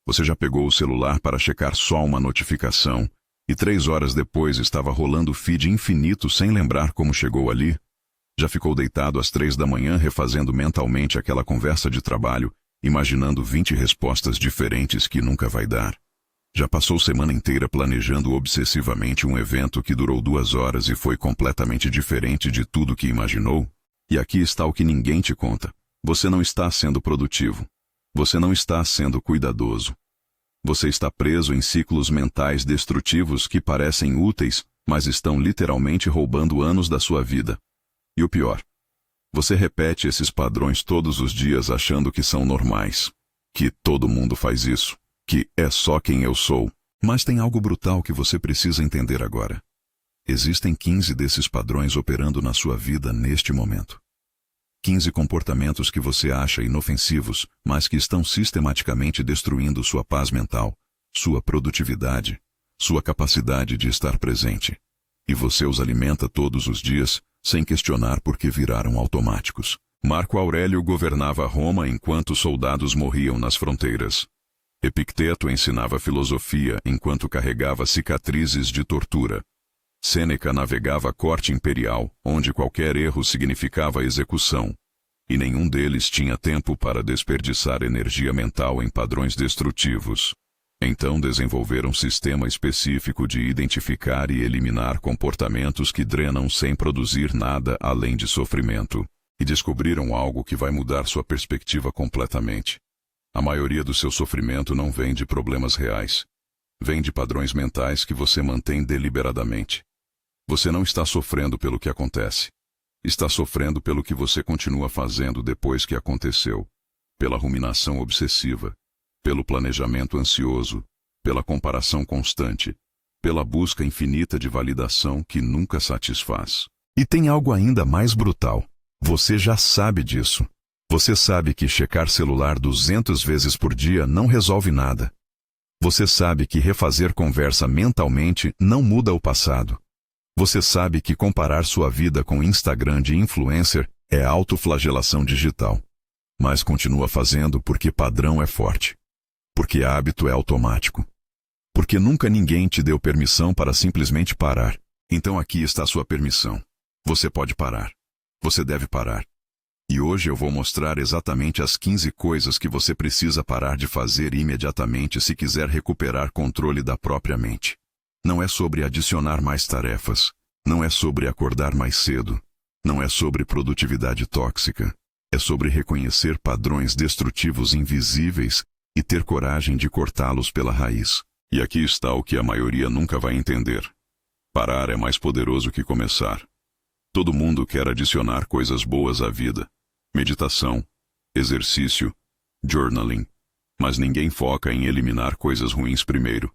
Você já pegou o celular para checar só uma notificação e 3 horas depois estava rolando o feed infinito sem lembrar como chegou ali? Já ficou deitado às 3 da manhã refazendo mentalmente aquela conversa de trabalho, imaginando 20 respostas diferentes que nunca vai dar? Já passou semana inteira planejando obsessivamente um evento que durou 2 horas e foi completamente diferente de tudo que imaginou? E aqui está o que ninguém te conta. Você não está sendo produtivo. Você não está sendo cuidadoso. Você está preso em ciclos mentais destrutivos que parecem úteis, mas estão literalmente roubando anos da sua vida. E o pior, você repete esses padrões todos os dias achando que são normais, que todo mundo faz isso, que é só quem eu sou. Mas tem algo brutal que você precisa entender agora. Existem 15 desses padrões operando na sua vida neste momento. 15 comportamentos que você acha inofensivos, mas que estão sistematicamente destruindo sua paz mental, sua produtividade, sua capacidade de estar presente. E você os alimenta todos os dias, sem questionar por que viraram automáticos. Marco Aurélio governava Roma enquanto soldados morriam nas fronteiras. Epicteto ensinava filosofia enquanto carregava cicatrizes de tortura. Sêneca navegava a corte imperial, onde qualquer erro significava execução. E nenhum deles tinha tempo para desperdiçar energia mental em padrões destrutivos. Então desenvolveram um sistema específico de identificar e eliminar comportamentos que drenam sem produzir nada além de sofrimento. E descobriram algo que vai mudar sua perspectiva completamente. A maioria do seu sofrimento não vem de problemas reais. Vem de padrões mentais que você mantém deliberadamente. Você não está sofrendo pelo que acontece. Está sofrendo pelo que você continua fazendo depois que aconteceu. Pela ruminação obsessiva. Pelo planejamento ansioso. Pela comparação constante. Pela busca infinita de validação que nunca satisfaz. E tem algo ainda mais brutal. Você já sabe disso. Você sabe que checar celular 200 vezes por dia não resolve nada. Você sabe que refazer conversa mentalmente não muda o passado. Você sabe que comparar sua vida com Instagram de influencer é autoflagelação digital. Mas continua fazendo porque padrão é forte. Porque hábito é automático. Porque nunca ninguém te deu permissão para simplesmente parar. Então aqui está a sua permissão. Você pode parar. Você deve parar. E hoje eu vou mostrar exatamente as 15 coisas que você precisa parar de fazer imediatamente se quiser recuperar controle da própria mente. Não é sobre adicionar mais tarefas. Não é sobre acordar mais cedo. Não é sobre produtividade tóxica. É sobre reconhecer padrões destrutivos invisíveis e ter coragem de cortá-los pela raiz. E aqui está o que a maioria nunca vai entender. Parar é mais poderoso que começar. Todo mundo quer adicionar coisas boas à vida. Meditação, exercício, journaling. Mas ninguém foca em eliminar coisas ruins primeiro.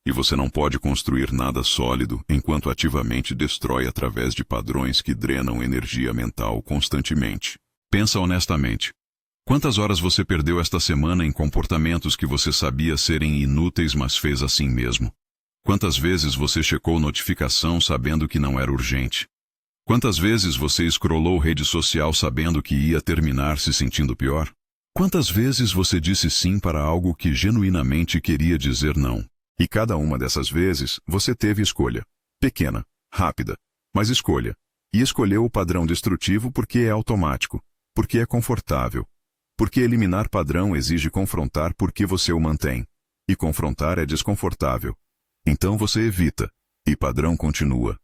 E você não pode construir nada sólido enquanto ativamente destrói através de padrões que drenam energia mental constantemente. Pensa honestamente. Quantas horas você perdeu esta semana em comportamentos que você sabia serem inúteis, mas fez assim mesmo? Quantas vezes você checou notificação sabendo que não era urgente? Quantas vezes você escrolou rede social sabendo que ia terminar se sentindo pior? Quantas vezes você disse sim para algo que genuinamente queria dizer não? E cada uma dessas vezes, você teve escolha. Pequena, rápida, mas escolha. E escolheu o padrão destrutivo porque é automático, porque é confortável. Porque eliminar padrão exige confrontar porque você o mantém. E confrontar é desconfortável. Então você evita. E padrão continua.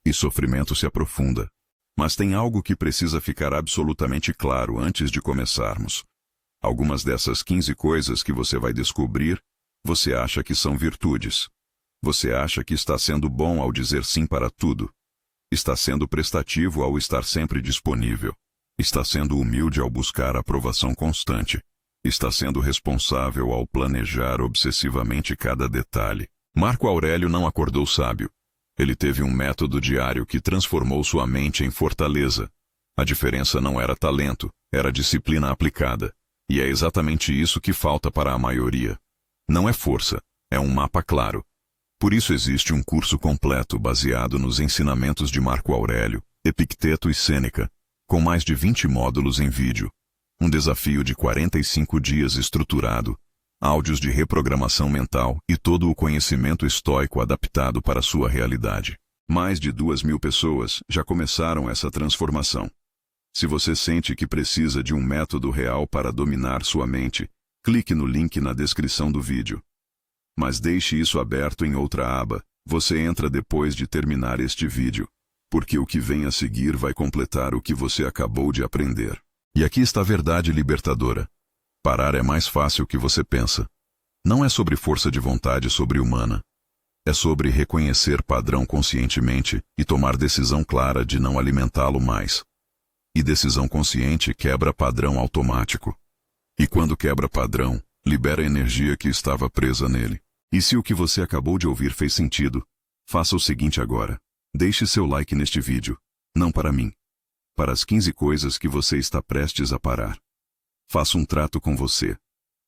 E sofrimento se aprofunda. Mas tem algo que precisa ficar absolutamente claro antes de começarmos. Algumas dessas 15 coisas que você vai descobrir, você acha que são virtudes. Você acha que está sendo bom ao dizer sim para tudo. Está sendo prestativo ao estar sempre disponível. Está sendo humilde ao buscar aprovação constante. Está sendo responsável ao planejar obsessivamente cada detalhe. Marco Aurélio não acordou sábio. Ele teve um método diário que transformou sua mente em fortaleza. A diferença não era talento, era disciplina aplicada. E é exatamente isso que falta para a maioria. Não é força, é um mapa claro. Por isso existe um curso completo baseado nos ensinamentos de Marco Aurélio, Epicteto e Sêneca, com mais de 20 módulos em vídeo. Um desafio de 45 dias estruturado, áudios de reprogramação mental e todo o conhecimento estoico adaptado para sua realidade. Mais de 2.000 pessoas já começaram essa transformação. Se você sente que precisa de um método real para dominar sua mente, clique no link na descrição do vídeo. Mas deixe isso aberto em outra aba. Você entra depois de terminar este vídeo, porque o que vem a seguir vai completar o que você acabou de aprender. E aqui está a verdade libertadora. Parar é mais fácil que você pensa. Não é sobre força de vontade sobre-humana. É sobre reconhecer padrão conscientemente e tomar decisão clara de não alimentá-lo mais. E decisão consciente quebra padrão automático. E quando quebra padrão, libera a energia que estava presa nele. E se o que você acabou de ouvir fez sentido, faça o seguinte agora. Deixe seu like neste vídeo, não para mim. Para as 15 coisas que você está prestes a parar. Faça um trato com você.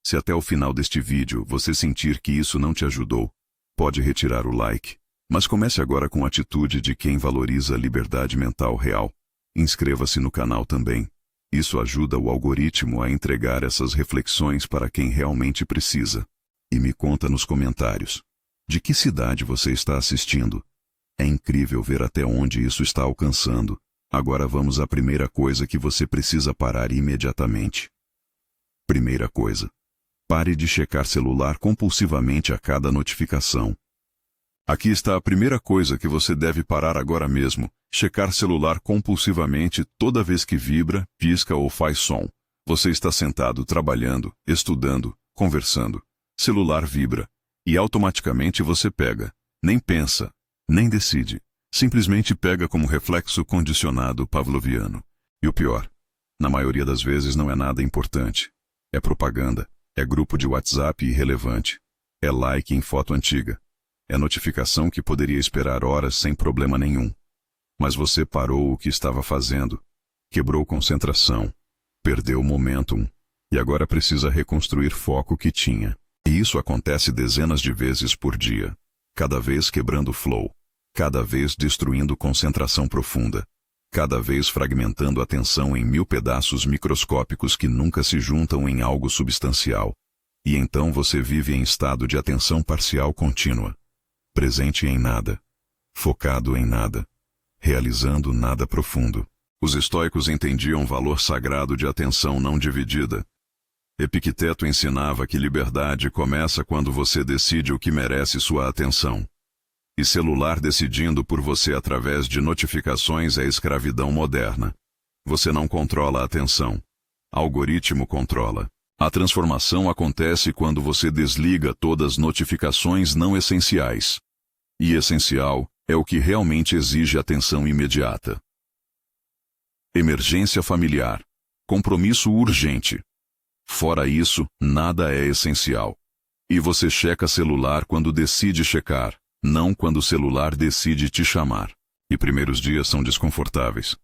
Se até o final deste vídeo você sentir que isso não te ajudou, pode retirar o like. Mas comece agora com a atitude de quem valoriza a liberdade mental real. Inscreva-se no canal também. Isso ajuda o algoritmo a entregar essas reflexões para quem realmente precisa. E me conta nos comentários. De que cidade você está assistindo? É incrível ver até onde isso está alcançando. Agora vamos à primeira coisa que você precisa parar imediatamente. Primeira coisa. Pare de checar celular compulsivamente a cada notificação. Aqui está a primeira coisa que você deve parar agora mesmo. Checar celular compulsivamente toda vez que vibra, pisca ou faz som. Você está sentado trabalhando, estudando, conversando. Celular vibra. E automaticamente você pega. Nem pensa, nem decide. Simplesmente pega como reflexo condicionado pavloviano. E o pior, na maioria das vezes não é nada importante. É propaganda. É grupo de WhatsApp irrelevante. É like em foto antiga. É notificação que poderia esperar horas sem problema nenhum. Mas você parou o que estava fazendo. Quebrou concentração. Perdeu o momentum. E agora precisa reconstruir foco que tinha. E isso acontece dezenas de vezes por dia. Cada vez quebrando o flow. Cada vez destruindo concentração profunda. Cada vez fragmentando a atenção em 1000 pedaços microscópicos que nunca se juntam em algo substancial. E então você vive em estado de atenção parcial contínua. Presente em nada. Focado em nada. Realizando nada profundo. Os estoicos entendiam o valor sagrado de atenção não dividida. Epicteto ensinava que liberdade começa quando você decide o que merece sua atenção. E celular decidindo por você através de notificações é escravidão moderna. Você não controla a atenção. Algoritmo controla. A transformação acontece quando você desliga todas as notificações não essenciais. E essencial é o que realmente exige atenção imediata. Emergência familiar. Compromisso urgente. Fora isso, nada é essencial. E você checa celular quando decide checar, não quando o celular decide te chamar. E primeiros dias são desconfortáveis.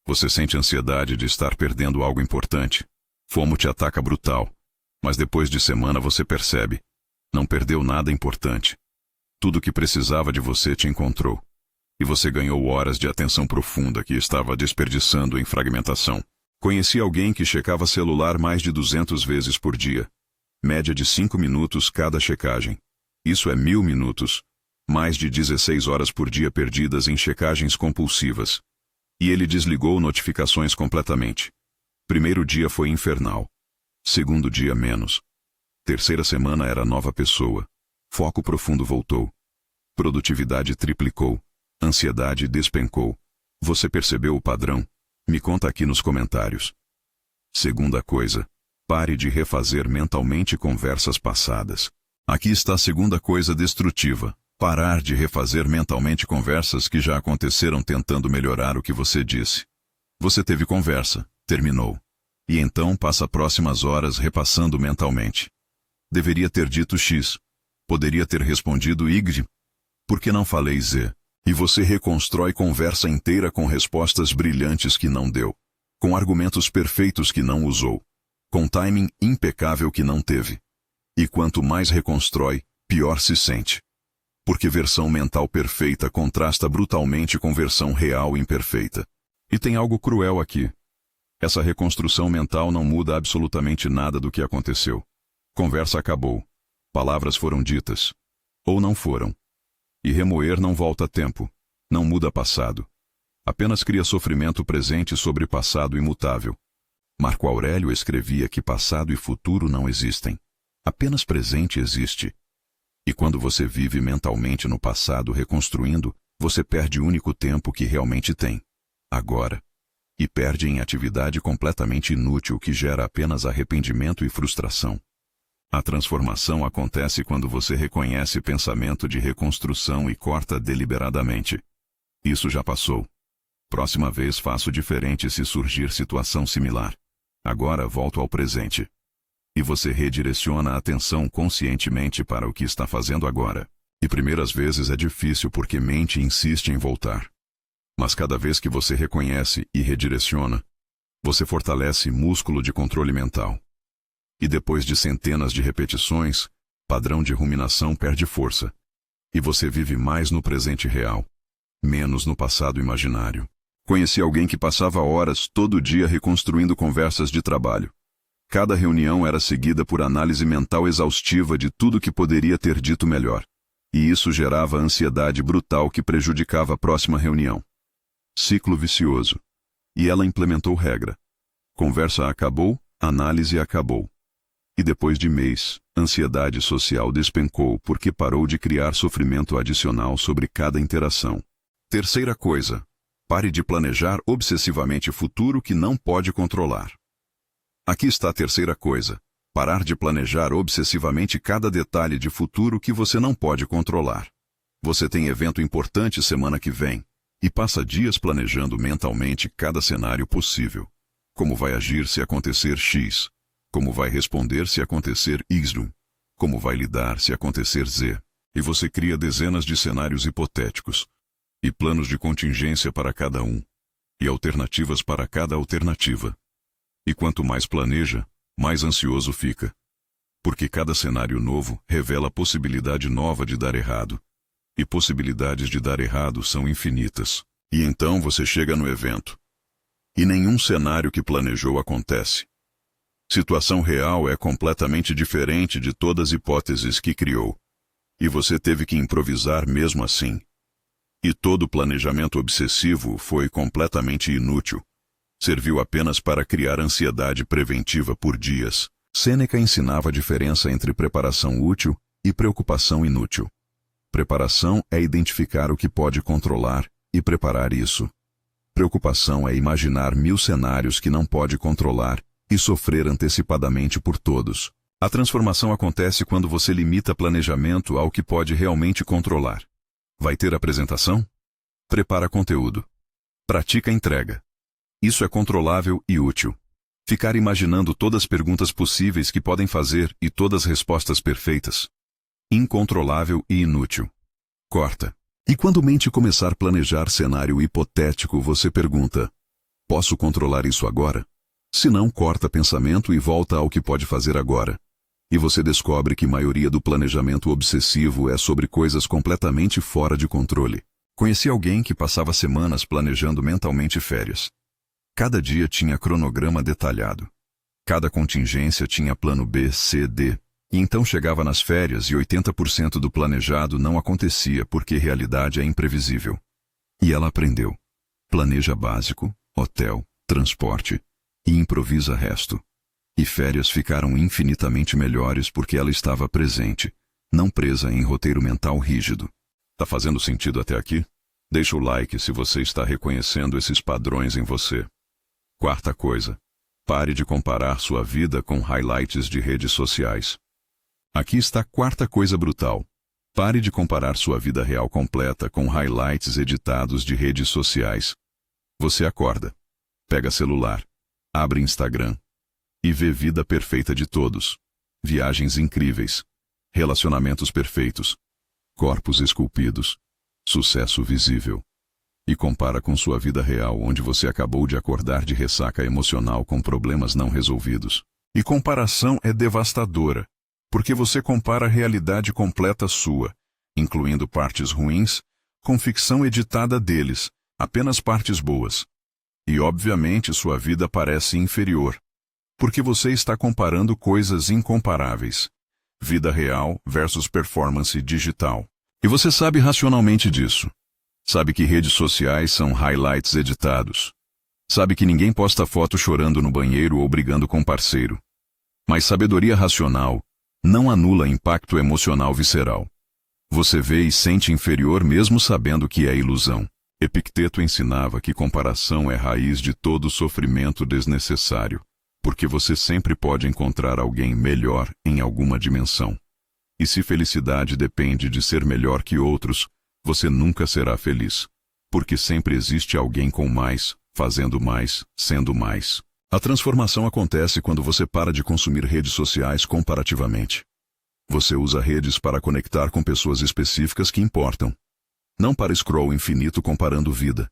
Você sente ansiedade de estar perdendo algo importante. FOMO te ataca brutal. Mas depois de semana você percebe. Não perdeu nada importante. Tudo o que precisava de você te encontrou. E você ganhou horas de atenção profunda que estava desperdiçando em fragmentação. Conheci alguém que checava celular mais de 200 vezes por dia. Média de 5 minutos cada checagem. Isso é 1000 minutos. Mais de 16 horas por dia perdidas em checagens compulsivas. E ele desligou notificações completamente. Primeiro dia foi infernal. Segundo dia menos. Terceira semana era nova pessoa. Foco profundo voltou. Produtividade triplicou. Ansiedade despencou. Você percebeu o padrão? Me conta aqui nos comentários. Segunda coisa. Pare de refazer mentalmente conversas passadas. Aqui está a segunda coisa destrutiva. Parar de refazer mentalmente conversas que já aconteceram tentando melhorar o que você disse. Você teve conversa, terminou. E então passa próximas horas repassando mentalmente. Deveria ter dito X. Poderia ter respondido Y. Por que não falei Z? E você reconstrói conversa inteira com respostas brilhantes que não deu. Com argumentos perfeitos que não usou. Com timing impecável que não teve. E quanto mais reconstrói, pior se sente. Porque versão mental perfeita contrasta brutalmente com versão real imperfeita. E tem algo cruel aqui. Essa reconstrução mental não muda absolutamente nada do que aconteceu. Conversa acabou. Palavras foram ditas. Ou não foram. E remoer não volta tempo. Não muda passado. Apenas cria sofrimento presente sobre passado imutável. Marco Aurélio escrevia que passado e futuro não existem. Apenas presente existe. E quando você vive mentalmente no passado reconstruindo, você perde o único tempo que realmente tem. Agora. E perde em atividade completamente inútil que gera apenas arrependimento e frustração. A transformação acontece quando você reconhece pensamento de reconstrução e corta deliberadamente. Isso já passou. Próxima vez faço diferente se surgir situação similar. Agora volto ao presente. E você redireciona a atenção conscientemente para o que está fazendo agora. E primeiras vezes é difícil porque mente insiste em voltar. Mas cada vez que você reconhece e redireciona, você fortalece músculo de controle mental. E depois de centenas de repetições, padrão de ruminação perde força. E você vive mais no presente real, menos no passado imaginário. Conheci alguém que passava horas todo dia reconstruindo conversas de trabalho. Cada reunião era seguida por análise mental exaustiva de tudo que poderia ter dito melhor. E isso gerava ansiedade brutal que prejudicava a próxima reunião. Ciclo vicioso. E ela implementou regra. Conversa acabou, análise acabou. E depois de mês, ansiedade social despencou porque parou de criar sofrimento adicional sobre cada interação. Terceira coisa. Pare de planejar obsessivamente o futuro que não pode controlar. Aqui está a terceira coisa. Parar de planejar obsessivamente cada detalhe de futuro que você não pode controlar. Você tem evento importante semana que vem, e passa dias planejando mentalmente cada cenário possível. Como vai agir se acontecer X? Como vai responder se acontecer Y? Como vai lidar se acontecer Z? E você cria dezenas de cenários hipotéticos, e planos de contingência para cada um, e alternativas para cada alternativa. E quanto mais planeja, mais ansioso fica. Porque cada cenário novo revela possibilidade nova de dar errado. E possibilidades de dar errado são infinitas. E então você chega no evento. E nenhum cenário que planejou acontece. Situação real é completamente diferente de todas as hipóteses que criou. E você teve que improvisar mesmo assim. E todo planejamento obsessivo foi completamente inútil. Serviu apenas para criar ansiedade preventiva por dias. Sêneca ensinava a diferença entre preparação útil e preocupação inútil. Preparação é identificar o que pode controlar e preparar isso. Preocupação é imaginar 1000 cenários que não pode controlar e sofrer antecipadamente por todos. A transformação acontece quando você limita planejamento ao que pode realmente controlar. Vai ter apresentação? Prepara conteúdo. Pratica a entrega. Isso é controlável e útil. Ficar imaginando todas as perguntas possíveis que podem fazer e todas as respostas perfeitas. Incontrolável e inútil. Corta. E quando mente começar a planejar cenário hipotético, você pergunta: posso controlar isso agora? Se não, corta pensamento e volta ao que pode fazer agora. E você descobre que a maioria do planejamento obsessivo é sobre coisas completamente fora de controle. Conheci alguém que passava semanas planejando mentalmente férias. Cada dia tinha cronograma detalhado. Cada contingência tinha plano B, C, D. E então chegava nas férias e 80% do planejado não acontecia porque realidade é imprevisível. E ela aprendeu. Planeja básico, hotel, transporte e improvisa resto. E férias ficaram infinitamente melhores porque ela estava presente, não presa em roteiro mental rígido. Tá fazendo sentido até aqui? Deixa o like se você está reconhecendo esses padrões em você. Quarta coisa. Pare de comparar sua vida com highlights de redes sociais. Aqui está a quarta coisa brutal. Pare de comparar sua vida real completa com highlights editados de redes sociais. Você acorda, pega celular, abre Instagram e vê vida perfeita de todos. Viagens incríveis, relacionamentos perfeitos, corpos esculpidos, sucesso visível. E compara com sua vida real onde você acabou de acordar de ressaca emocional com problemas não resolvidos. E comparação é devastadora, porque você compara a realidade completa sua, incluindo partes ruins, com ficção editada deles, apenas partes boas. E obviamente sua vida parece inferior. Porque você está comparando coisas incomparáveis. Vida real versus performance digital. E você sabe racionalmente disso. Sabe que redes sociais são highlights editados. Sabe que ninguém posta foto chorando no banheiro ou brigando com parceiro. Mas sabedoria racional não anula impacto emocional visceral. Você vê e sente inferior mesmo sabendo que é ilusão. Epicteto ensinava que comparação é raiz de todo sofrimento desnecessário, porque você sempre pode encontrar alguém melhor em alguma dimensão. E se felicidade depende de ser melhor que outros, você nunca será feliz, porque sempre existe alguém com mais, fazendo mais, sendo mais. A transformação acontece quando você para de consumir redes sociais comparativamente. Você usa redes para conectar com pessoas específicas que importam, não para scroll infinito comparando vida.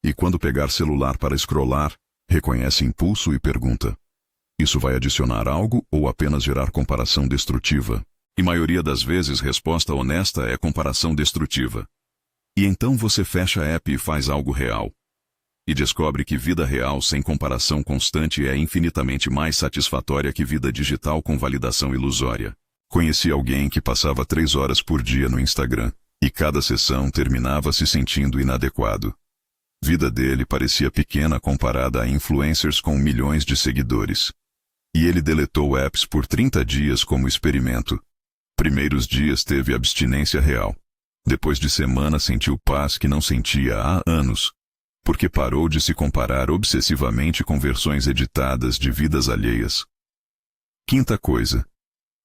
E quando pegar celular para scrollar, reconhece impulso e pergunta: isso vai adicionar algo ou apenas gerar comparação destrutiva? E maioria das vezes resposta honesta é comparação destrutiva. E então você fecha a app e faz algo real. E descobre que vida real sem comparação constante é infinitamente mais satisfatória que vida digital com validação ilusória. Conheci alguém que passava 3 horas por dia no Instagram, e cada sessão terminava se sentindo inadequado. Vida dele parecia pequena comparada a influencers com milhões de seguidores. E ele deletou apps por 30 dias como experimento. Primeiros dias teve abstinência real. Depois de semanas sentiu paz que não sentia há anos. Porque parou de se comparar obsessivamente com versões editadas de vidas alheias. Quinta coisa.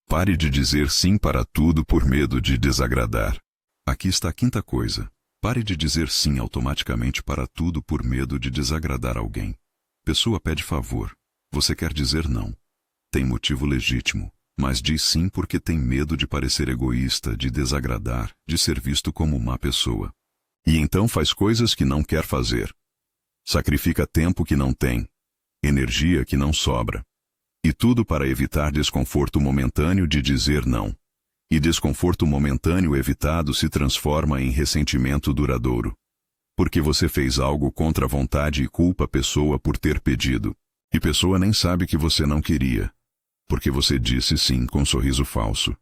Pare de dizer sim para tudo por medo de desagradar. Aqui está a quinta coisa. Pare de dizer sim automaticamente para tudo por medo de desagradar alguém. Pessoa pede favor. Você quer dizer não. Tem motivo legítimo, mas diz sim porque tem medo de parecer egoísta, de desagradar, de ser visto como má pessoa. E então faz coisas que não quer fazer. Sacrifica tempo que não tem, energia que não sobra. E tudo para evitar desconforto momentâneo de dizer não. E desconforto momentâneo evitado se transforma em ressentimento duradouro. Porque você fez algo contra a vontade e culpa a pessoa por ter pedido. E pessoa nem sabe que você não queria. Porque você disse sim com sorriso falso.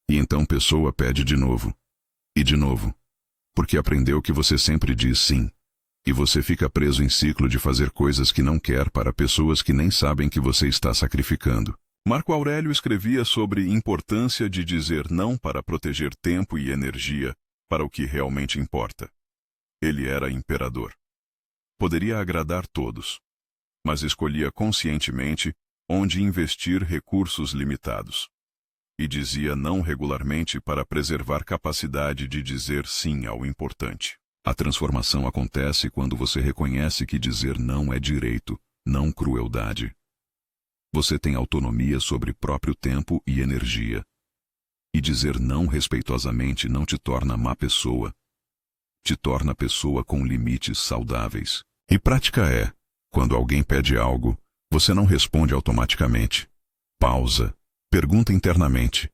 E então pessoa pede de novo. E de novo. Porque aprendeu que você sempre diz sim. E você fica preso em ciclo de fazer coisas que não quer para pessoas que nem sabem que você está sacrificando. Marco Aurélio escrevia sobre importância de dizer não para proteger tempo e energia para o que realmente importa. Ele era imperador. Poderia agradar todos, mas escolhia conscientemente onde investir recursos limitados. E dizia não regularmente para preservar capacidade de dizer sim ao importante. A transformação acontece quando você reconhece que dizer não é direito, não crueldade. Você tem autonomia sobre próprio tempo e energia. E dizer não respeitosamente não te torna má pessoa. Te torna pessoa com limites saudáveis. E prática é, quando alguém pede algo, você não responde automaticamente. Pausa. Pergunta internamente.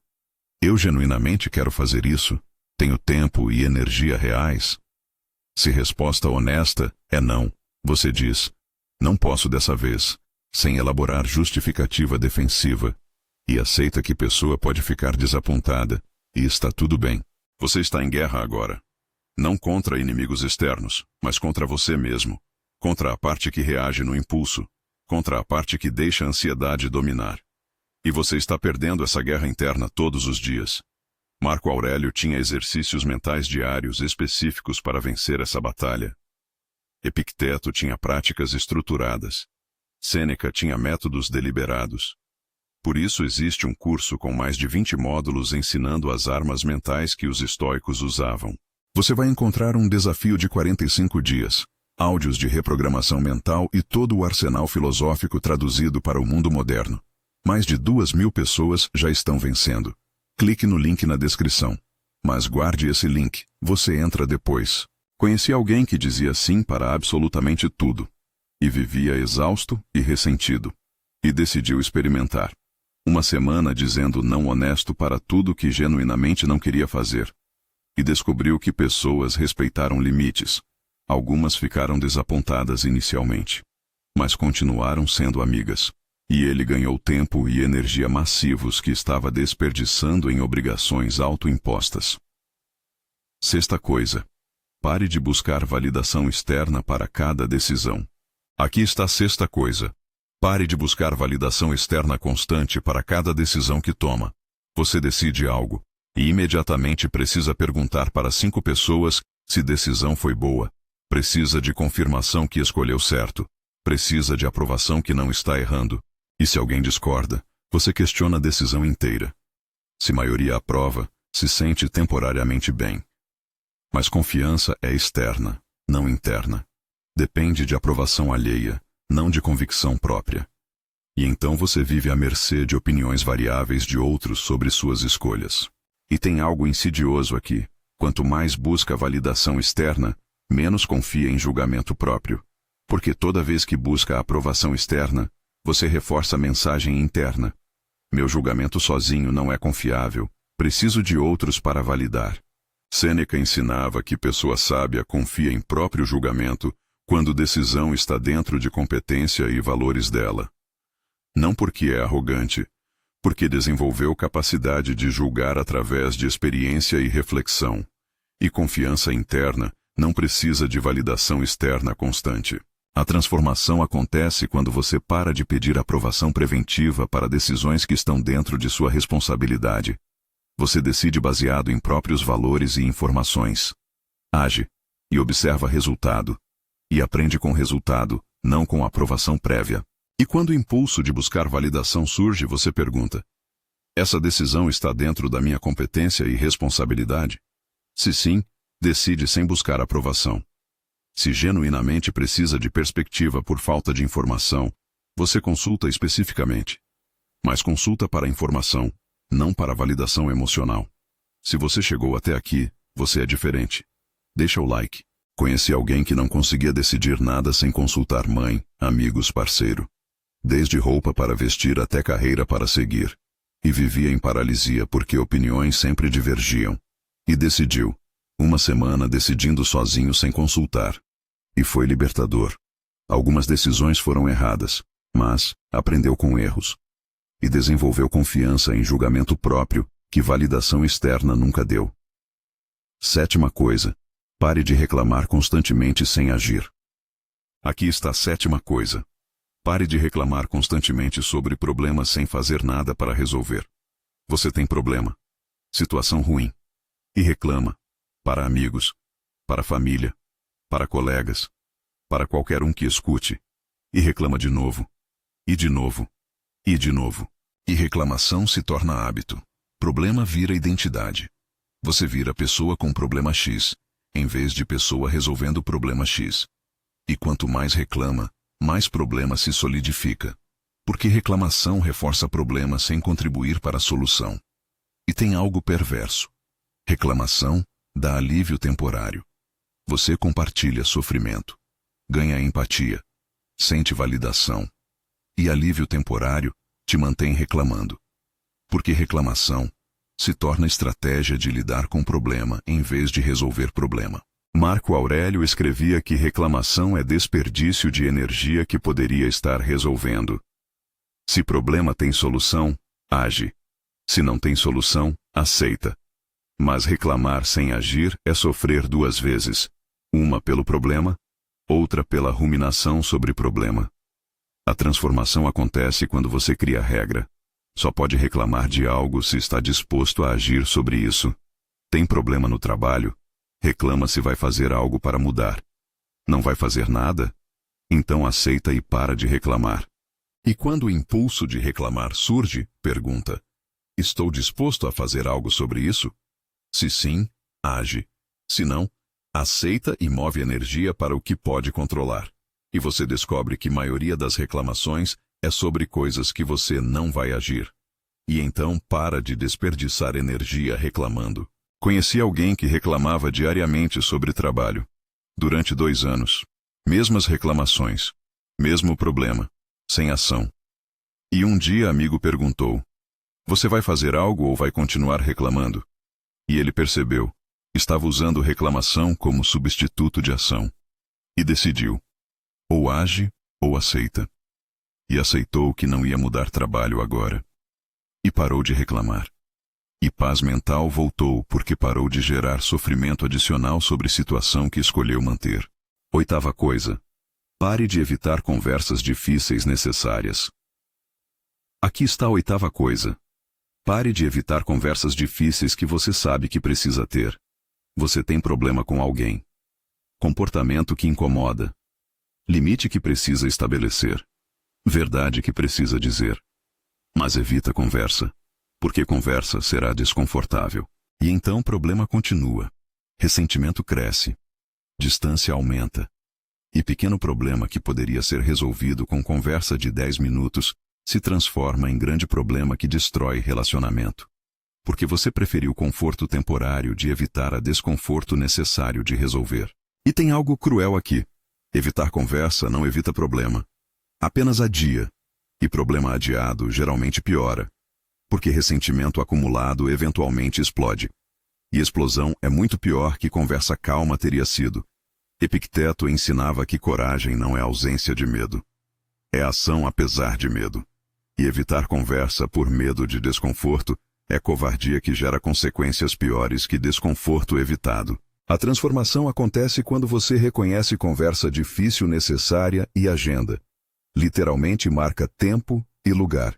Eu genuinamente quero fazer isso? Tenho tempo e energia reais? Se resposta honesta é não, você diz, não posso dessa vez, sem elaborar justificativa defensiva, e aceita que pessoa pode ficar desapontada, e está tudo bem. Você está em guerra agora. Não contra inimigos externos, mas contra você mesmo, contra a parte que reage no impulso, contra a parte que deixa a ansiedade dominar. E você está perdendo essa guerra interna todos os dias. Marco Aurélio tinha exercícios mentais diários específicos para vencer essa batalha. Epicteto tinha práticas estruturadas. Sêneca tinha métodos deliberados. Por isso existe um curso com mais de 20 módulos ensinando as armas mentais que os estoicos usavam. Você vai encontrar um desafio de 45 dias, áudios de reprogramação mental e todo o arsenal filosófico traduzido para o mundo moderno. Mais de 2.000 pessoas já estão vencendo. Clique no link na descrição. Mas guarde esse link, você entra depois. Conheci alguém que dizia sim para absolutamente tudo. E vivia exausto e ressentido. E decidiu experimentar. Uma semana dizendo não honesto para tudo que genuinamente não queria fazer. E descobriu que pessoas respeitaram limites. Algumas ficaram desapontadas inicialmente. Mas continuaram sendo amigas. E ele ganhou tempo e energia massivos que estava desperdiçando em obrigações autoimpostas. Sexta coisa. Pare de buscar validação externa para cada decisão. Aqui está a sexta coisa. Pare de buscar validação externa constante para cada decisão que toma. Você decide algo, e imediatamente precisa perguntar para 5 pessoas se decisão foi boa. Precisa de confirmação que escolheu certo. Precisa de aprovação que não está errando. E se alguém discorda, você questiona a decisão inteira. Se maioria aprova, se sente temporariamente bem. Mas confiança é externa, não interna. Depende de aprovação alheia, não de convicção própria. E então você vive à mercê de opiniões variáveis de outros sobre suas escolhas. E tem algo insidioso aqui. Quanto mais busca validação externa, menos confia em julgamento próprio. Porque toda vez que busca a aprovação externa, você reforça a mensagem interna. Meu julgamento sozinho não é confiável, preciso de outros para validar. Sêneca ensinava que pessoa sábia confia em próprio julgamento quando decisão está dentro de competência e valores dela. Não porque é arrogante, porque desenvolveu capacidade de julgar através de experiência e reflexão. E confiança interna não precisa de validação externa constante. A transformação acontece quando você para de pedir aprovação preventiva para decisões que estão dentro de sua responsabilidade. Você decide baseado em próprios valores e informações. Age e observa resultado. E aprende com resultado, não com aprovação prévia. E quando o impulso de buscar validação surge, você pergunta: essa decisão está dentro da minha competência e responsabilidade? Se sim, decide sem buscar aprovação. Se genuinamente precisa de perspectiva por falta de informação, você consulta especificamente. Mas consulta para informação, não para validação emocional. Se você chegou até aqui, você é diferente. Deixa o like. Conheci alguém que não conseguia decidir nada sem consultar mãe, amigos, parceiro. Desde roupa para vestir até carreira para seguir. E vivia em paralisia porque opiniões sempre divergiam. E decidiu. Uma semana decidindo sozinho sem consultar. E foi libertador. Algumas decisões foram erradas, mas aprendeu com erros. E desenvolveu confiança em julgamento próprio, que validação externa nunca deu. Sétima coisa. Pare de reclamar constantemente sem agir. Aqui está a sétima coisa. Pare de reclamar constantemente sobre problemas sem fazer nada para resolver. Você tem problema. Situação ruim. E reclama. Para amigos. Para família. Para colegas. Para qualquer um que escute. E reclama de novo. E de novo. E de novo. E reclamação se torna hábito. Problema vira identidade. Você vira pessoa com problema X, em vez de pessoa resolvendo o problema X. E quanto mais reclama, mais problema se solidifica. Porque reclamação reforça problema sem contribuir para a solução. E tem algo perverso. Reclamação dá alívio temporário. Você compartilha sofrimento. Ganha empatia. Sente validação. E alívio temporário te mantém reclamando. Porque reclamação se torna estratégia de lidar com problema em vez de resolver problema. Marco Aurélio escrevia que reclamação é desperdício de energia que poderia estar resolvendo. Se problema tem solução, age. Se não tem solução, aceita. Mas reclamar sem agir é sofrer 2 vezes. Uma pelo problema, outra pela ruminação sobre problema. A transformação acontece quando você cria regra. Só pode reclamar de algo se está disposto a agir sobre isso. Tem problema no trabalho? Reclama se vai fazer algo para mudar. Não vai fazer nada? Então aceita e para de reclamar. E quando o impulso de reclamar surge, pergunta: estou disposto a fazer algo sobre isso? Se sim, age. Se não, aceita e move energia para o que pode controlar. E você descobre que a maioria das reclamações é sobre coisas que você não vai agir. E então para de desperdiçar energia reclamando. Conheci alguém que reclamava diariamente sobre trabalho. Durante 2 anos. Mesmas reclamações. Mesmo problema. Sem ação. E um dia amigo perguntou: você vai fazer algo ou vai continuar reclamando? E ele percebeu. Estava usando reclamação como substituto de ação. E decidiu. Ou age, ou aceita. E aceitou que não ia mudar trabalho agora. E parou de reclamar. E paz mental voltou porque parou de gerar sofrimento adicional sobre situação que escolheu manter. 8ª coisa. Pare de evitar conversas difíceis necessárias. Aqui está a 8ª coisa. Pare de evitar conversas difíceis que você sabe que precisa ter. Você tem problema com alguém. Comportamento que incomoda. Limite que precisa estabelecer. Verdade que precisa dizer. Mas evita conversa. Porque conversa será desconfortável. E então o problema continua. Ressentimento cresce. Distância aumenta. E pequeno problema que poderia ser resolvido com conversa de 10 minutos, se transforma em grande problema que destrói relacionamento. Porque você preferiu o conforto temporário de evitar a desconforto necessário de resolver. E tem algo cruel aqui. Evitar conversa não evita problema. Apenas adia. E problema adiado geralmente piora. Porque ressentimento acumulado eventualmente explode. E explosão é muito pior que conversa calma teria sido. Epicteto ensinava que coragem não é ausência de medo. É ação apesar de medo. E evitar conversa por medo de desconforto é covardia que gera consequências piores que desconforto evitado. A transformação acontece quando você reconhece conversa difícil necessária e agenda. Literalmente marca tempo e lugar.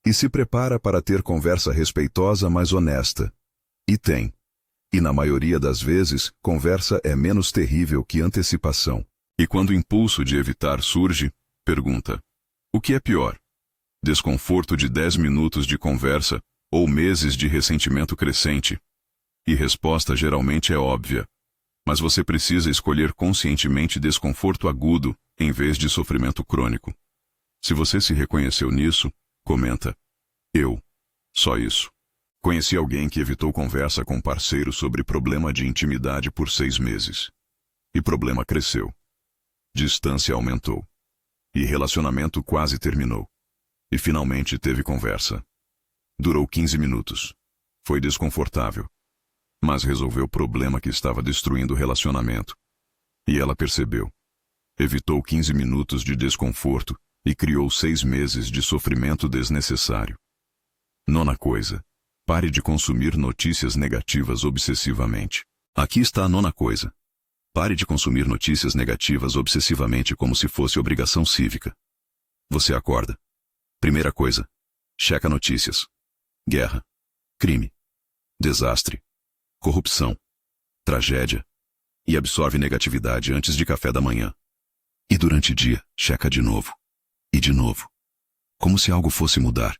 E se prepara para ter conversa respeitosa, mas honesta. E tem. E na maioria das vezes, conversa é menos terrível que antecipação. E quando o impulso de evitar surge, pergunta: o que é pior? Desconforto de 10 minutos de conversa ou meses de ressentimento crescente? E resposta geralmente é óbvia. Mas você precisa escolher conscientemente desconforto agudo, em vez de sofrimento crônico. Se você se reconheceu nisso, comenta: eu. Só isso. Conheci alguém que evitou conversa com parceiro sobre problema de intimidade por 6 meses. E problema cresceu. Distância aumentou. E relacionamento quase terminou. E finalmente teve conversa. Durou 15 minutos. Foi desconfortável. Mas resolveu o problema que estava destruindo o relacionamento. E ela percebeu. Evitou 15 minutos de desconforto e criou 6 meses de sofrimento desnecessário. 9ª coisa. Pare de consumir notícias negativas obsessivamente. Aqui está a 9ª coisa. Pare de consumir notícias negativas obsessivamente como se fosse obrigação cívica. Você acorda. Primeira coisa. Checa notícias. Guerra. Crime. Desastre. Corrupção. Tragédia. E absorve negatividade antes de café da manhã. E durante o dia, checa de novo. E de novo. Como se algo fosse mudar.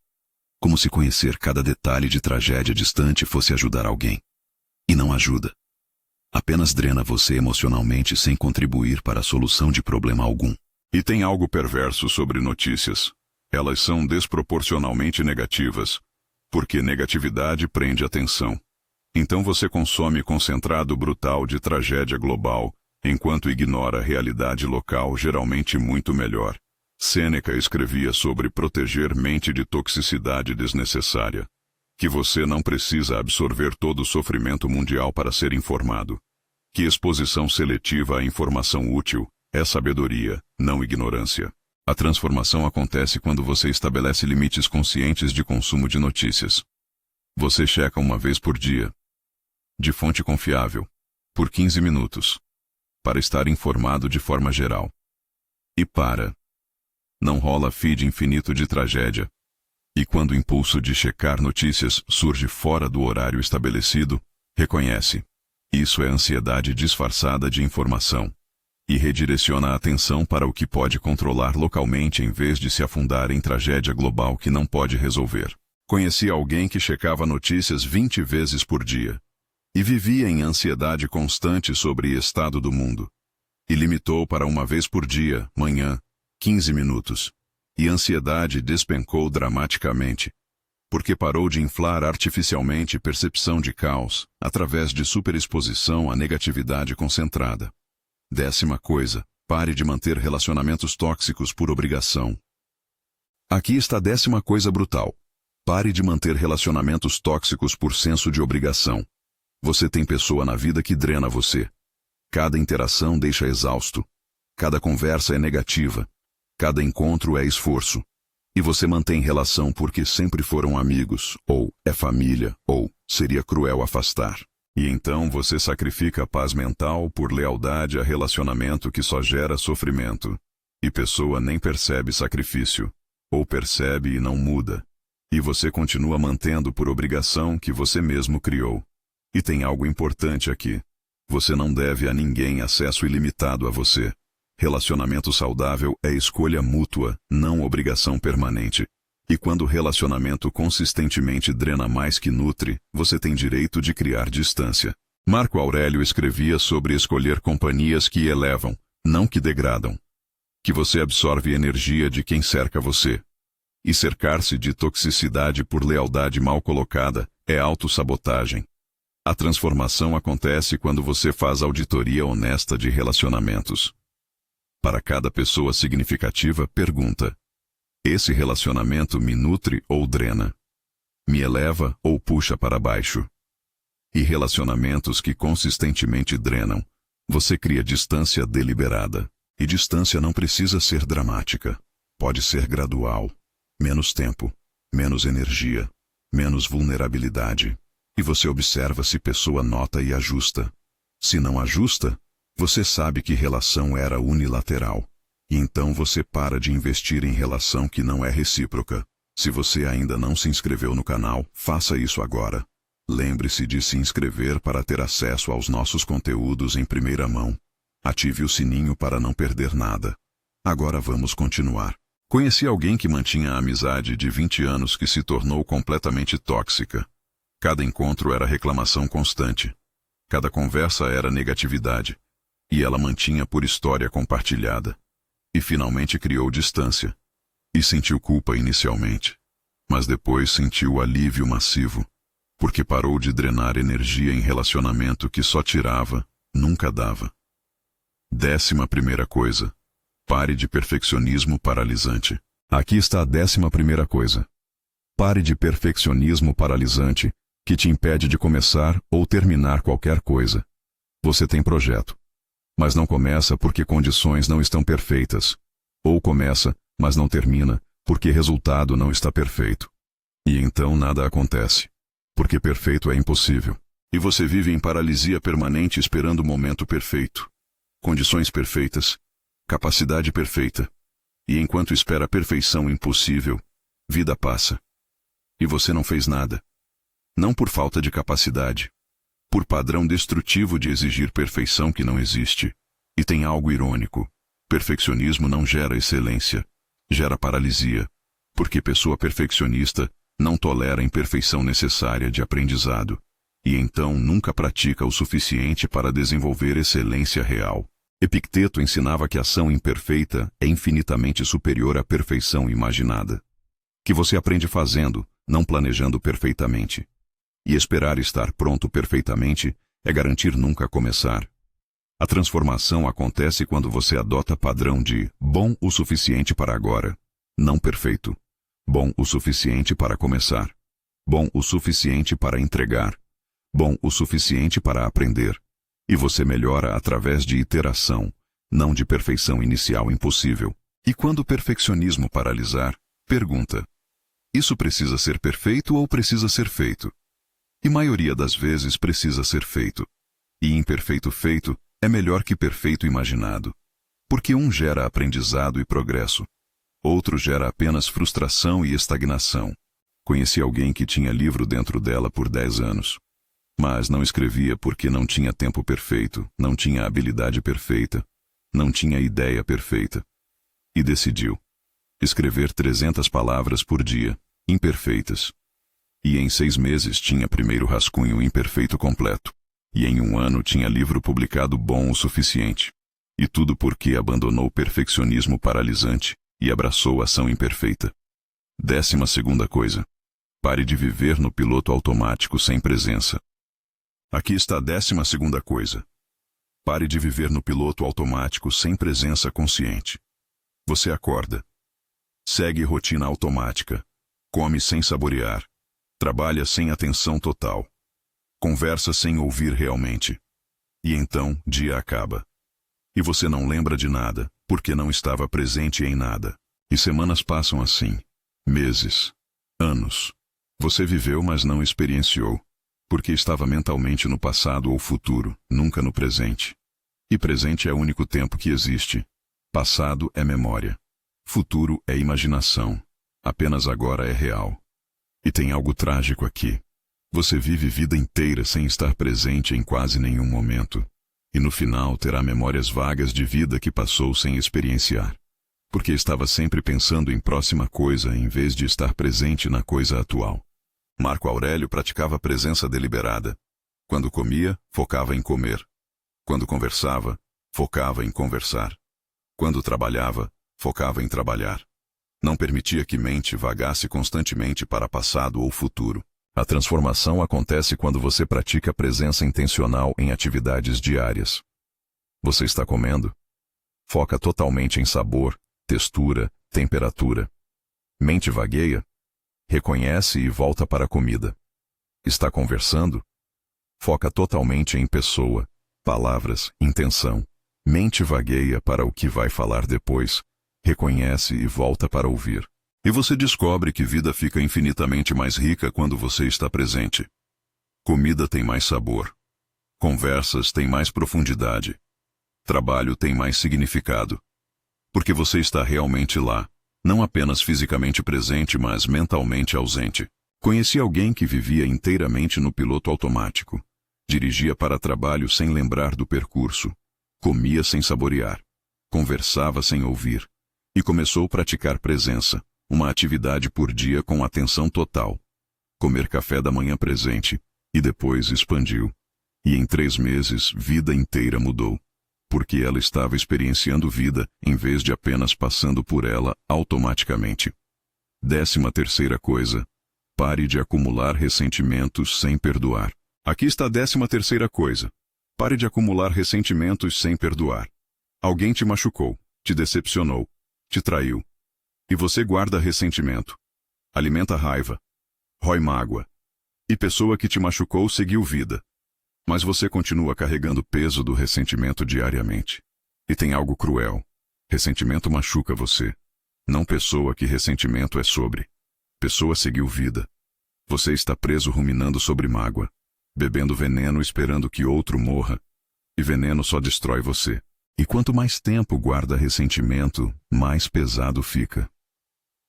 Como se conhecer cada detalhe de tragédia distante fosse ajudar alguém. E não ajuda. Apenas drena você emocionalmente sem contribuir para a solução de problema algum. E tem algo perverso sobre notícias. Elas são desproporcionalmente negativas, porque negatividade prende atenção. Então você consome concentrado brutal de tragédia global, enquanto ignora a realidade local geralmente muito melhor. Sêneca escrevia sobre proteger mente de toxicidade desnecessária. Que você não precisa absorver todo o sofrimento mundial para ser informado. Que exposição seletiva à informação útil é sabedoria, não ignorância. A transformação acontece quando você estabelece limites conscientes de consumo de notícias. Você checa uma vez por dia. De fonte confiável. Por 15 minutos. Para estar informado de forma geral. E para. Não rola feed infinito de tragédia. E quando o impulso de checar notícias surge fora do horário estabelecido, reconhece. Isso é ansiedade disfarçada de informação. E redireciona a atenção para o que pode controlar localmente em vez de se afundar em tragédia global que não pode resolver. Conheci alguém que checava notícias 20 vezes por dia. E vivia em ansiedade constante sobre o estado do mundo. E limitou para uma vez por dia, manhã, 15 minutos. E a ansiedade despencou dramaticamente. Porque parou de inflar artificialmente percepção de caos, através de superexposição à negatividade concentrada. 10ª coisa, pare de manter relacionamentos tóxicos por obrigação. Aqui está a 10ª coisa brutal. Pare de manter relacionamentos tóxicos por senso de obrigação. Você tem pessoa na vida que drena você. Cada interação deixa exausto. Cada conversa é negativa. Cada encontro é esforço. E você mantém relação porque sempre foram amigos, ou é família, ou seria cruel afastar. E então você sacrifica a paz mental por lealdade a relacionamento que só gera sofrimento. E pessoa nem percebe sacrifício, ou percebe e não muda. E você continua mantendo por obrigação que você mesmo criou. E tem algo importante aqui. Você não deve a ninguém acesso ilimitado a você. Relacionamento saudável é escolha mútua, não obrigação permanente. E quando o relacionamento consistentemente drena mais que nutre, você tem direito de criar distância. Marco Aurélio escrevia sobre escolher companhias que elevam, não que degradam. Que você absorve energia de quem cerca você. E cercar-se de toxicidade por lealdade mal colocada é autossabotagem. A transformação acontece quando você faz auditoria honesta de relacionamentos. Para cada pessoa significativa, pergunta: esse relacionamento me nutre ou drena? Me eleva ou puxa para baixo? E relacionamentos que consistentemente drenam, você cria distância deliberada. E distância não precisa ser dramática. Pode ser gradual. Menos tempo, menos energia, menos vulnerabilidade. E você observa se pessoa nota e ajusta. Se não ajusta, você sabe que relação era unilateral. E então você para de investir em relação que não é recíproca. Se você ainda não se inscreveu no canal, faça isso agora. Lembre-se de se inscrever para ter acesso aos nossos conteúdos em primeira mão. Ative o sininho para não perder nada. Agora vamos continuar. Conheci alguém que mantinha a amizade de 20 anos que se tornou completamente tóxica. Cada encontro era reclamação constante. Cada conversa era negatividade. E ela mantinha por história compartilhada. E finalmente criou distância. E sentiu culpa inicialmente. Mas depois sentiu alívio massivo. Porque parou de drenar energia em relacionamento que só tirava, nunca dava. 11ª coisa. Pare de perfeccionismo paralisante. Aqui está a 11ª coisa. Pare de perfeccionismo paralisante, que te impede de começar ou terminar qualquer coisa. Você tem projeto. Mas não começa porque condições não estão perfeitas. Ou começa, mas não termina, porque resultado não está perfeito. E então nada acontece. Porque perfeito é impossível. E você vive em paralisia permanente esperando o momento perfeito. Condições perfeitas. Capacidade perfeita. E enquanto espera a perfeição impossível, vida passa. E você não fez nada. Não por falta de capacidade. Por padrão destrutivo de exigir perfeição que não existe. E tem algo irônico. Perfeccionismo não gera excelência. Gera paralisia. Porque pessoa perfeccionista não tolera a imperfeição necessária de aprendizado. E então nunca pratica o suficiente para desenvolver excelência real. Epicteto ensinava que a ação imperfeita é infinitamente superior à perfeição imaginada. Que você aprende fazendo, não planejando perfeitamente. E esperar estar pronto perfeitamente é garantir nunca começar. A transformação acontece quando você adota padrão de bom o suficiente para agora, não perfeito. Bom o suficiente para começar. Bom o suficiente para entregar. Bom o suficiente para aprender. E você melhora através de iteração, não de perfeição inicial impossível. E quando o perfeccionismo paralisar, pergunta: isso precisa ser perfeito ou precisa ser feito? E maioria das vezes precisa ser feito. E imperfeito feito é melhor que perfeito imaginado. Porque um gera aprendizado e progresso. Outro gera apenas frustração e estagnação. Conheci alguém que tinha livro dentro dela por 10 anos. Mas não escrevia porque não tinha tempo perfeito, não tinha habilidade perfeita, não tinha ideia perfeita. E decidiu escrever 300 palavras por dia, imperfeitas. E em 6 meses tinha primeiro rascunho imperfeito completo. E em 1 ano tinha livro publicado bom o suficiente. E tudo porque abandonou o perfeccionismo paralisante e abraçou a ação imperfeita. 12ª coisa. Pare de viver no piloto automático sem presença. Aqui está a 12ª coisa. Pare de viver no piloto automático sem presença consciente. Você acorda. Segue rotina automática. Come sem saborear. Trabalha sem atenção total. Conversa sem ouvir realmente. E então, dia acaba. E você não lembra de nada, porque não estava presente em nada. E semanas passam assim. Meses. Anos. Você viveu, mas não experienciou. Porque estava mentalmente no passado ou futuro, nunca no presente. E presente é o único tempo que existe. Passado é memória. Futuro é imaginação. Apenas agora é real. E tem algo trágico aqui. Você vive vida inteira sem estar presente em quase nenhum momento. E no final terá memórias vagas de vida que passou sem experienciar. Porque estava sempre pensando em próxima coisa em vez de estar presente na coisa atual. Marco Aurélio praticava presença deliberada. Quando comia, focava em comer. Quando conversava, focava em conversar. Quando trabalhava, focava em trabalhar. Não permitia que mente vagasse constantemente para passado ou futuro. A transformação acontece quando você pratica presença intencional em atividades diárias. Você está comendo? Foca totalmente em sabor, textura, temperatura. Mente vagueia? Reconhece e volta para a comida. Está conversando? Foca totalmente em pessoa, palavras, intenção. Mente vagueia para o que vai falar depois. Reconhece e volta para ouvir. E você descobre que vida fica infinitamente mais rica quando você está presente. Comida tem mais sabor. Conversas têm mais profundidade. Trabalho tem mais significado. Porque você está realmente lá, não apenas fisicamente presente, mas mentalmente ausente. Conheci alguém que vivia inteiramente no piloto automático. Dirigia para trabalho sem lembrar do percurso. Comia sem saborear. Conversava sem ouvir. E começou a praticar presença, uma atividade por dia com atenção total. Comer café da manhã presente, e depois expandiu. E em 3 meses, vida inteira mudou. Porque ela estava experienciando vida, em vez de apenas passando por ela automaticamente. 13ª coisa. Pare de acumular ressentimentos sem perdoar. Aqui está a 13ª coisa. Pare de acumular ressentimentos sem perdoar. Alguém te machucou, te decepcionou, te traiu. E você guarda ressentimento. Alimenta raiva. Rói mágoa. E pessoa que te machucou seguiu vida. Mas você continua carregando o peso do ressentimento diariamente. E tem algo cruel. Ressentimento machuca você. Não pessoa que ressentimento é sobre. Pessoa seguiu vida. Você está preso ruminando sobre mágoa. Bebendo veneno esperando que outro morra. E veneno só destrói você. E quanto mais tempo guarda ressentimento, mais pesado fica.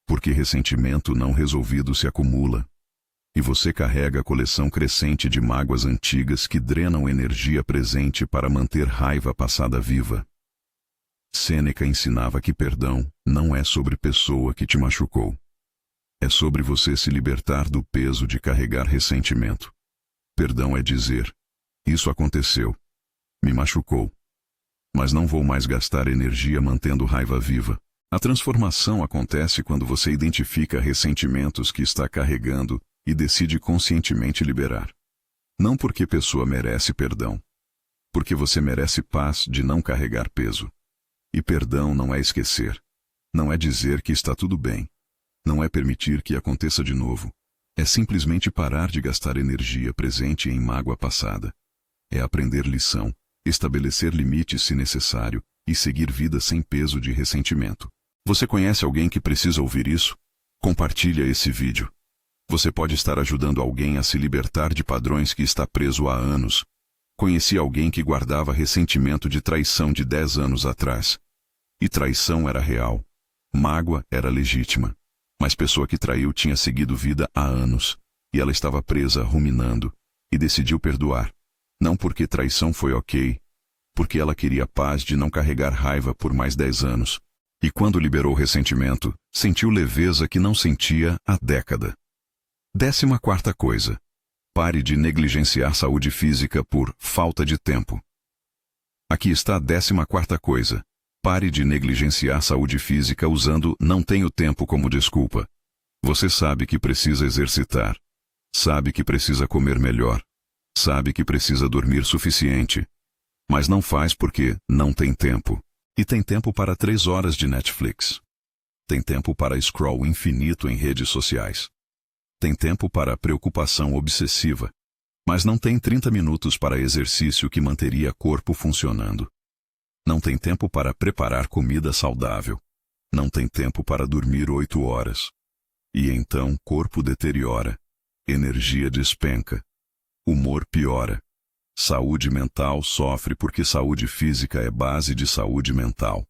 Porque ressentimento não resolvido se acumula. E você carrega a coleção crescente de mágoas antigas que drenam energia presente para manter raiva passada viva. Sêneca ensinava que perdão não é sobre pessoa que te machucou. É sobre você se libertar do peso de carregar ressentimento. Perdão é dizer: isso aconteceu. Me machucou. Mas não vou mais gastar energia mantendo raiva viva. A transformação acontece quando você identifica ressentimentos que está carregando e decide conscientemente liberar. Não porque pessoa merece perdão. Porque você merece paz de não carregar peso. E perdão não é esquecer. Não é dizer que está tudo bem. Não é permitir que aconteça de novo. É simplesmente parar de gastar energia presente em mágoa passada. É aprender lição, estabelecer limites se necessário e seguir vida sem peso de ressentimento. Você conhece alguém que precisa ouvir isso? Compartilha esse vídeo. Você pode estar ajudando alguém a se libertar de padrões que está preso há anos. Conheci alguém que guardava ressentimento de traição de 10 anos atrás. E traição era real. Mágoa era legítima. Mas pessoa que traiu tinha seguido vida há anos. E ela estava presa, ruminando. E decidiu perdoar. Não porque traição foi ok. Porque ela queria paz de não carregar raiva por mais 10 anos. E quando liberou o ressentimento, sentiu leveza que não sentia há década. 14ª coisa. Pare de negligenciar saúde física por falta de tempo. Aqui está a 14ª coisa. Pare de negligenciar saúde física usando "não tenho tempo" como desculpa. Você sabe que precisa exercitar. Sabe que precisa comer melhor. Sabe que precisa dormir suficiente. Mas não faz porque não tem tempo. E tem tempo para 3 horas de Netflix. Tem tempo para scroll infinito em redes sociais. Tem tempo para preocupação obsessiva. Mas não tem 30 minutos para exercício que manteria corpo funcionando. Não tem tempo para preparar comida saudável. Não tem tempo para dormir 8 horas. E então corpo deteriora. Energia despenca. Humor piora. Saúde mental sofre porque saúde física é base de saúde mental.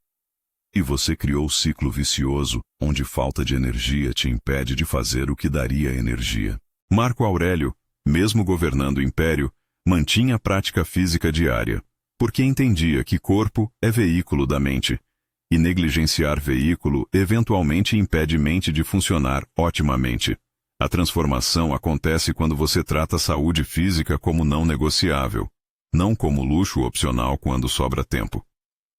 E você criou o ciclo vicioso, onde falta de energia te impede de fazer o que daria energia. Marco Aurélio, mesmo governando o império, mantinha a prática física diária, porque entendia que corpo é veículo da mente, e negligenciar veículo eventualmente impede mente de funcionar otimamente. A transformação acontece quando você trata a saúde física como não negociável, não como luxo opcional quando sobra tempo.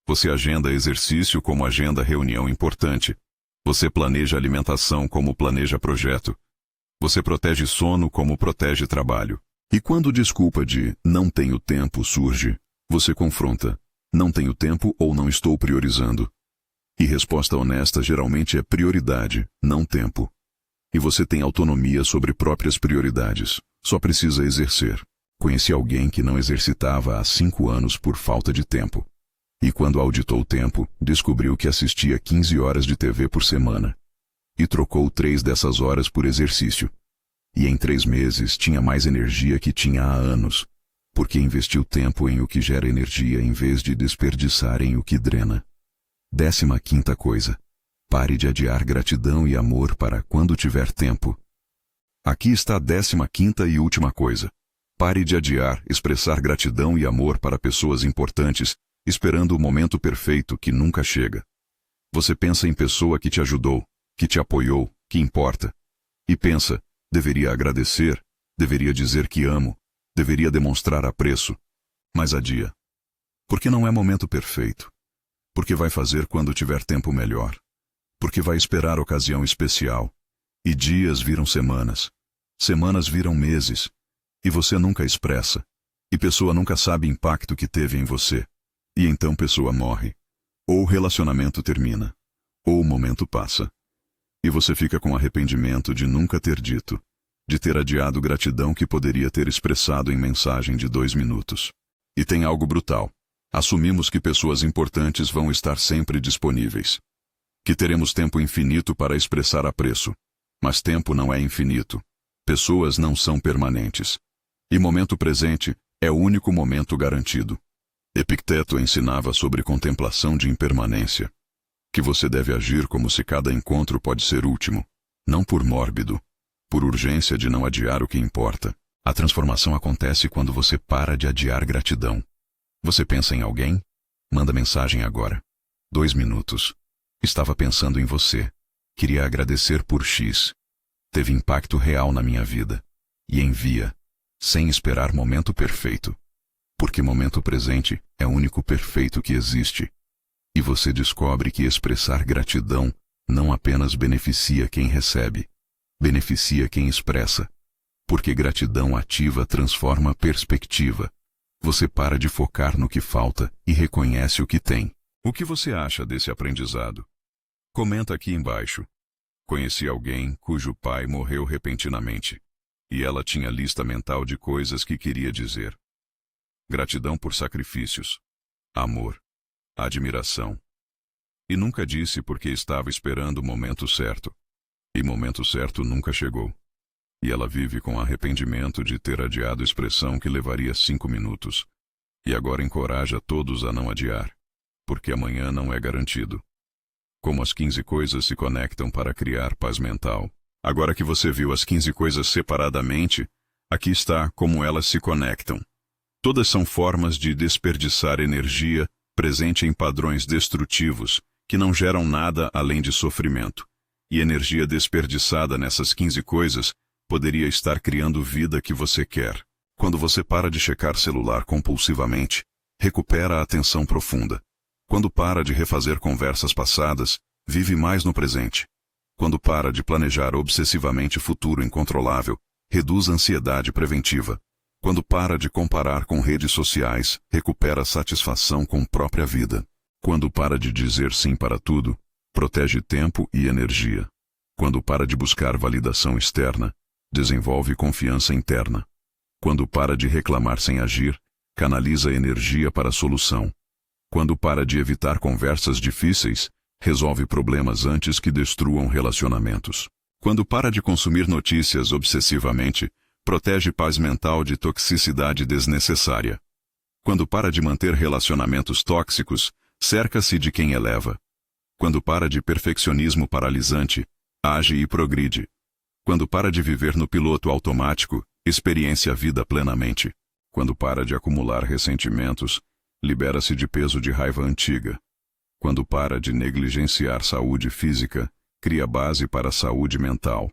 Você agenda exercício como agenda reunião importante. Você planeja alimentação como planeja projeto. Você protege sono como protege trabalho. E quando desculpa de não tenho tempo surge, você confronta, não tenho tempo ou não estou priorizando. E resposta honesta geralmente é prioridade, não tempo. E você tem autonomia sobre próprias prioridades, só precisa exercer. Conheci alguém que não exercitava há 5 anos por falta de tempo. E quando auditou o tempo, descobriu que assistia 15 horas de TV por semana. E trocou 3 dessas horas por exercício. E em 3 meses tinha mais energia que tinha há anos, porque investiu tempo em o que gera energia em vez de desperdiçar em o que drena. 15ª coisa. Pare de adiar gratidão e amor para quando tiver tempo. Aqui está a 15ª e última coisa. Pare de adiar, expressar gratidão e amor para pessoas importantes, esperando o momento perfeito que nunca chega. Você pensa em pessoa que te ajudou, que te apoiou, que importa. E pensa, deveria agradecer, deveria dizer que amo, deveria demonstrar apreço. Mas adia. Porque não é momento perfeito. Porque vai fazer quando tiver tempo melhor. Porque vai esperar ocasião especial. E dias viram semanas. Semanas viram meses. E você nunca expressa. E pessoa nunca sabe o impacto que teve em você. E então pessoa morre. Ou o relacionamento termina. Ou o momento passa. E você fica com arrependimento de nunca ter dito. De ter adiado gratidão que poderia ter expressado em mensagem de 2 minutos. E tem algo brutal. Assumimos que pessoas importantes vão estar sempre disponíveis. Que teremos tempo infinito para expressar apreço. Mas tempo não é infinito. Pessoas não são permanentes. E momento presente é o único momento garantido. Epicteto ensinava sobre contemplação de impermanência. Que você deve agir como se cada encontro pode ser último. Não por mórbido. Por urgência de não adiar o que importa. A transformação acontece quando você para de adiar gratidão. Você pensa em alguém? Manda mensagem agora. 2 minutos. Estava pensando em você. Queria agradecer por X. Teve impacto real na minha vida. E envia. Sem esperar momento perfeito. Porque momento presente é o único perfeito que existe. E você descobre que expressar gratidão não apenas beneficia quem recebe. Beneficia quem expressa. Porque gratidão ativa transforma a perspectiva. Você para de focar no que falta e reconhece o que tem. O que você acha desse aprendizado? Comenta aqui embaixo. Conheci alguém cujo pai morreu repentinamente. E ela tinha lista mental de coisas que queria dizer. Gratidão por sacrifícios. Amor. Admiração. E nunca disse porque estava esperando o momento certo. E momento certo nunca chegou. E ela vive com arrependimento de ter adiado expressão que levaria 5 minutos. E agora encoraja todos a não adiar. Porque amanhã não é garantido. Como as 15 coisas se conectam para criar paz mental. Agora que você viu as 15 coisas separadamente, aqui está como elas se conectam. Todas são formas de desperdiçar energia presente em padrões destrutivos, que não geram nada além de sofrimento. E energia desperdiçada nessas 15 coisas poderia estar criando vida que você quer. Quando você para de checar celular compulsivamente, recupera a atenção profunda. Quando para de refazer conversas passadas, vive mais no presente. Quando para de planejar obsessivamente futuro incontrolável, reduz a ansiedade preventiva. Quando para de comparar com redes sociais, recupera a satisfação com própria vida. Quando para de dizer sim para tudo, protege tempo e energia. Quando para de buscar validação externa, desenvolve confiança interna. Quando para de reclamar sem agir, canaliza energia para a solução. Quando para de evitar conversas difíceis, resolve problemas antes que destruam relacionamentos. Quando para de consumir notícias obsessivamente, protege paz mental de toxicidade desnecessária. Quando para de manter relacionamentos tóxicos, cerca-se de quem eleva. Quando para de perfeccionismo paralisante, age e progride. Quando para de viver no piloto automático, experiencia a vida plenamente. Quando para de acumular ressentimentos, libera-se de peso de raiva antiga. Quando para de negligenciar saúde física, cria base para a saúde mental.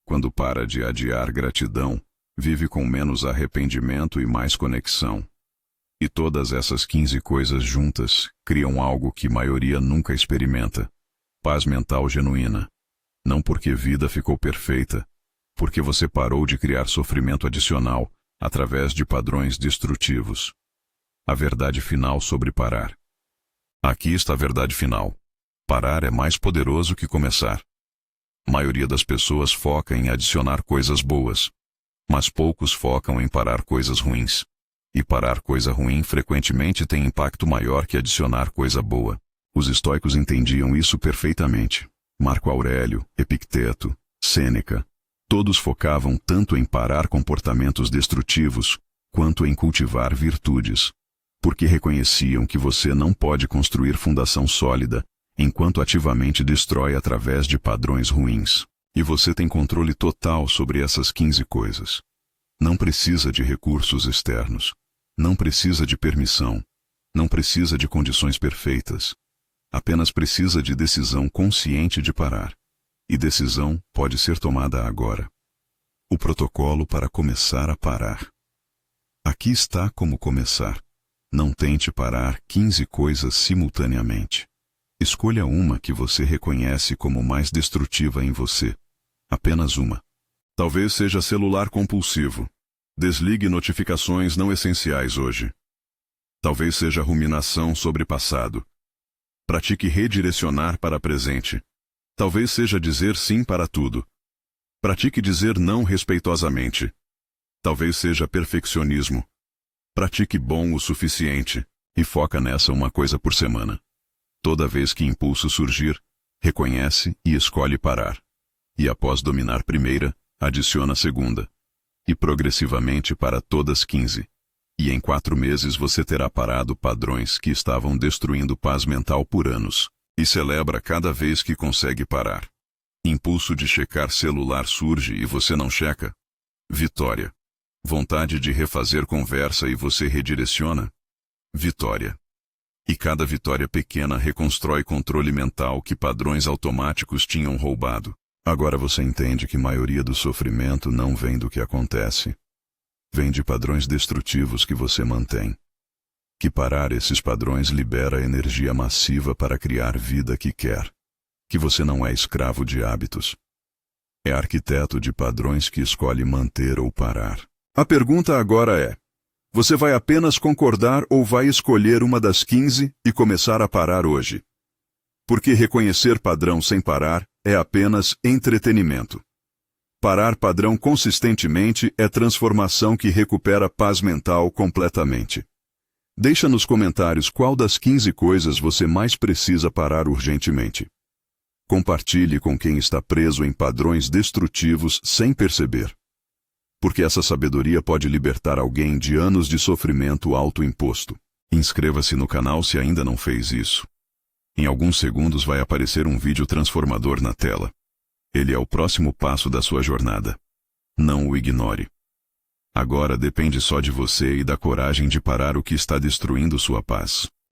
Quando para de adiar gratidão, vive com menos arrependimento e mais conexão. E todas essas 15 coisas juntas criam algo que maioria nunca experimenta: paz mental genuína. Não porque vida ficou perfeita, porque você parou de criar sofrimento adicional através de padrões destrutivos. A verdade final sobre parar. Aqui está a verdade final. Parar é mais poderoso que começar. A maioria das pessoas foca em adicionar coisas boas, mas poucos focam em parar coisas ruins. E parar coisa ruim frequentemente tem impacto maior que adicionar coisa boa. Os estoicos entendiam isso perfeitamente. Marco Aurélio, Epicteto, Sêneca, todos focavam tanto em parar comportamentos destrutivos, quanto em cultivar virtudes. Porque reconheciam que você não pode construir fundação sólida, enquanto ativamente destrói através de padrões ruins. E você tem controle total sobre essas 15 coisas. Não precisa de recursos externos. Não precisa de permissão. Não precisa de condições perfeitas. Apenas precisa de decisão consciente de parar. E decisão pode ser tomada agora. O protocolo para começar a parar. Aqui está como começar. Não tente parar 15 coisas simultaneamente. Escolha uma que você reconhece como mais destrutiva em você. Apenas uma. Talvez seja celular compulsivo. Desligue notificações não essenciais hoje. Talvez seja ruminação sobre passado. Pratique redirecionar para presente. Talvez seja dizer sim para tudo. Pratique dizer não respeitosamente. Talvez seja perfeccionismo. Pratique bom o suficiente, e foca nessa uma coisa por semana. Toda vez que impulso surgir, reconhece e escolhe parar. E após dominar a primeira, adiciona a segunda. E progressivamente para todas 15. E em 4 meses você terá parado padrões que estavam destruindo paz mental por anos. E celebra cada vez que consegue parar. Impulso de checar celular surge e você não checa? Vitória. Vontade de refazer conversa e você redireciona? Vitória. E cada vitória pequena reconstrói controle mental que padrões automáticos tinham roubado. Agora você entende que a maioria do sofrimento não vem do que acontece. Vem de padrões destrutivos que você mantém. Que parar esses padrões libera energia massiva para criar vida que quer. Que você não é escravo de hábitos. É arquiteto de padrões que escolhe manter ou parar. A pergunta agora é: você vai apenas concordar ou vai escolher uma das 15 e começar a parar hoje? Porque reconhecer padrão sem parar é apenas entretenimento. Parar padrão consistentemente é transformação que recupera paz mental completamente. Deixa nos comentários qual das 15 coisas você mais precisa parar urgentemente. Compartilhe com quem está preso em padrões destrutivos sem perceber. Porque essa sabedoria pode libertar alguém de anos de sofrimento autoimposto. Inscreva-se no canal se ainda não fez isso. Em alguns segundos vai aparecer um vídeo transformador na tela. Ele é o próximo passo da sua jornada. Não o ignore. Agora depende só de você e da coragem de parar o que está destruindo sua paz.